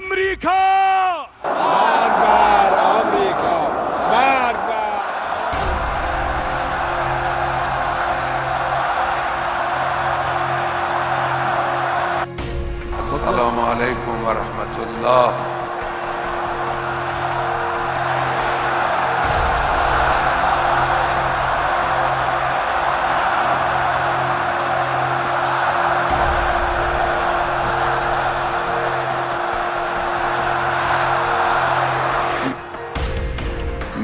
America, बार बार America, बार बार। अस्सलामु अलैकुम व रहमतुल्लाह।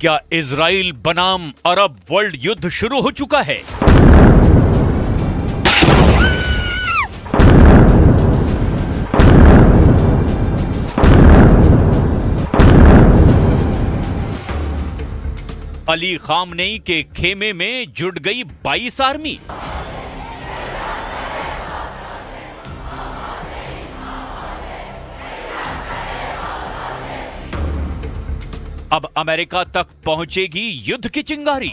क्या इजराइल बनाम अरब वर्ल्ड युद्ध शुरू हो चुका है? अली खामनेई के खेमे में जुट गई 22 आर्मी। अब अमेरिका तक पहुंचेगी युद्ध की चिंगारी।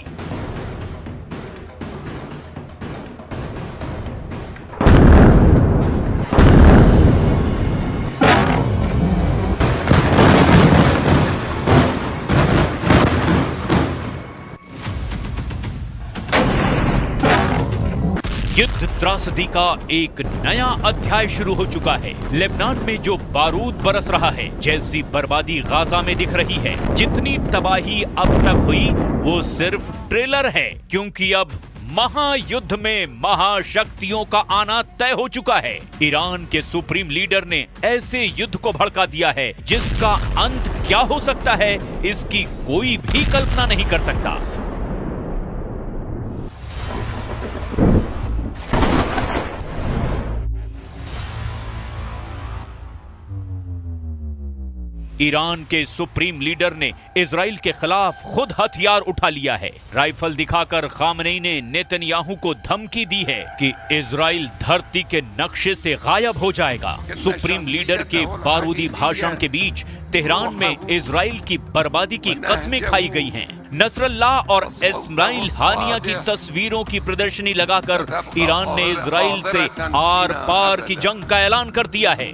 युद्ध त्रासदी का एक नया अध्याय शुरू हो चुका है। लेबनान में जो बारूद बरस रहा है, जैसी बर्बादी गाजा में दिख रही है, जितनी तबाही अब तक हुई वो सिर्फ ट्रेलर है, क्योंकि अब महायुद्ध में महाशक्तियों का आना तय हो चुका है। ईरान के सुप्रीम लीडर ने ऐसे युद्ध को भड़का दिया है जिसका अंत क्या हो सकता है, इसकी कोई भी कल्पना नहीं कर सकता। ईरान के सुप्रीम लीडर ने इजराइल के खिलाफ खुद हथियार उठा लिया है। राइफल दिखाकर खामनेई ने नेतन्याहू को धमकी दी है कि इजराइल धरती के नक्शे से गायब हो जाएगा। सुप्रीम लीडर के बारूदी भाषण के बीच तेहरान में इजराइल की बर्बादी की कस्में खाई गई हैं। नसरल्लाह और इस्माइल हानिया की तस्वीरों की प्रदर्शनी लगाकर ईरान ने इजराइल से आर पार की जंग का ऐलान कर दिया है।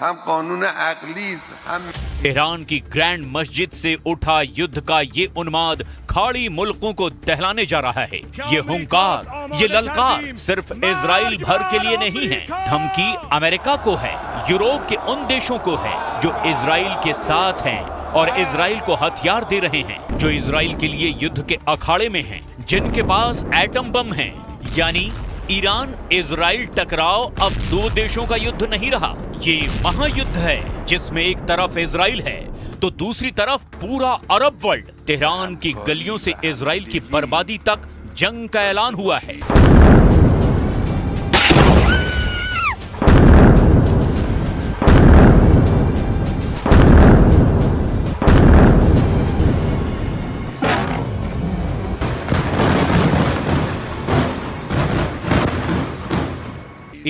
हम कानून अकलीस हम। ईरान की ग्रैंड मस्जिद से उठा युद्ध का ये उन्माद खाड़ी मुल्कों को दहलाने जा रहा है। ये हुंकार, ये ललकार सिर्फ इजराइल भर के लिए नहीं है। धमकी अमेरिका को है, यूरोप के उन देशों को है जो इजराइल के साथ हैं और इजराइल को हथियार दे रहे हैं, जो इजराइल के लिए युद्ध के अखाड़े में हैं, जिनके पास एटम बम हैं। यानी ईरान इजराइल टकराव अब दो देशों का युद्ध नहीं रहा, ये महायुद्ध है जिसमें एक तरफ इजराइल है तो दूसरी तरफ पूरा अरब वर्ल्ड। तेहरान की गलियों से इजराइल की बर्बादी तक जंग का ऐलान हुआ है।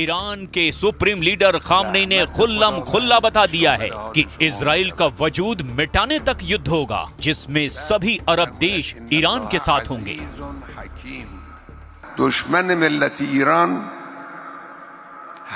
ईरान के सुप्रीम लीडर खामनेई ने खुल्लम खुल्ला बता दिया है कि इजराइल का वजूद मिटाने तक युद्ध होगा, जिसमें सभी अरब देश ईरान के साथ होंगे। दुश्मन मिल्लत ईरान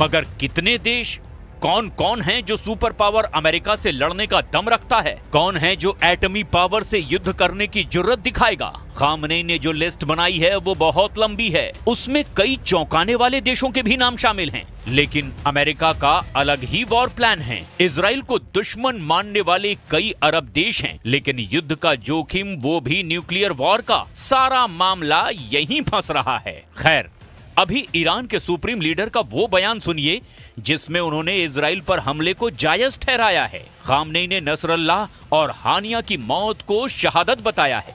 मगर कितने देश, कौन कौन है जो सुपर पावर अमेरिका से लड़ने का दम रखता है, कौन है जो एटमी पावर से युद्ध करने की जुर्रत दिखाएगा। खामनेई ने जो लिस्ट बनाई है वो बहुत लंबी है, उसमें कई चौंकाने वाले देशों के भी नाम शामिल हैं। लेकिन अमेरिका का अलग ही वॉर प्लान है। इजराइल को दुश्मन मानने वाले कई अरब देश हैं, लेकिन युद्ध का जोखिम, वो भी न्यूक्लियर वॉर का। सारा मामला यहीं फंस रहा है। खैर, अभी ईरान के सुप्रीम लीडर का वो बयान सुनिए जिसमें उन्होंने इजराइल पर हमले को जायज ठहराया है। खामनेई ने नसरल्लाह और हानिया की मौत को शहादत बताया है।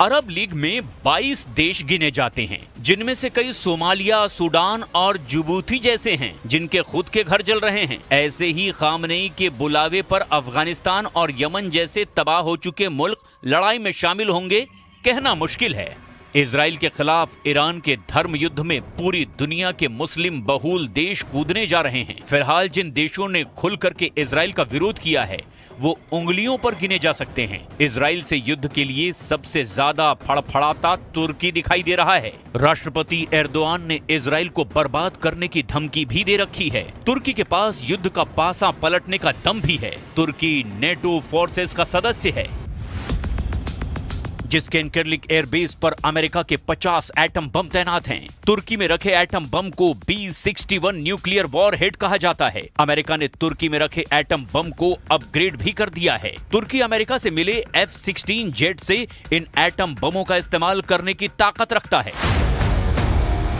अरब लीग में 22 देश गिने जाते हैं, जिनमें से कई सोमालिया, सूडान और जिबूती जैसे हैं, जिनके खुद के घर जल रहे हैं। ऐसे ही खामनेई के बुलावे पर अफगानिस्तान और यमन जैसे तबाह हो चुके मुल्क लड़ाई में शामिल होंगे, कहना मुश्किल है। इजराइल के खिलाफ ईरान के धर्म युद्ध में पूरी दुनिया के मुस्लिम बहुल देश कूदने जा रहे हैं। फिलहाल जिन देशों ने खुल करके इजराइल का विरोध किया है वो उंगलियों पर गिने जा सकते हैं। इजराइल से युद्ध के लिए सबसे ज्यादा फड़फड़ाता तुर्की दिखाई दे रहा है। राष्ट्रपति एर्दोआन ने इजराइल को बर्बाद करने की धमकी भी दे रखी है। तुर्की के पास युद्ध का पासा पलटने का दम भी है। तुर्की नेटो फोर्सेस का सदस्य है, जिसके इनकर्लिक एयरबेस पर अमेरिका के 50 एटम बम तैनात हैं। तुर्की में रखे एटम बम को B-61 न्यूक्लियर वॉर हेड कहा जाता है। अमेरिका ने तुर्की में रखे एटम बम को अपग्रेड भी कर दिया है। तुर्की अमेरिका से मिले F-16 जेट से इन एटम बमों का इस्तेमाल करने की ताकत रखता है।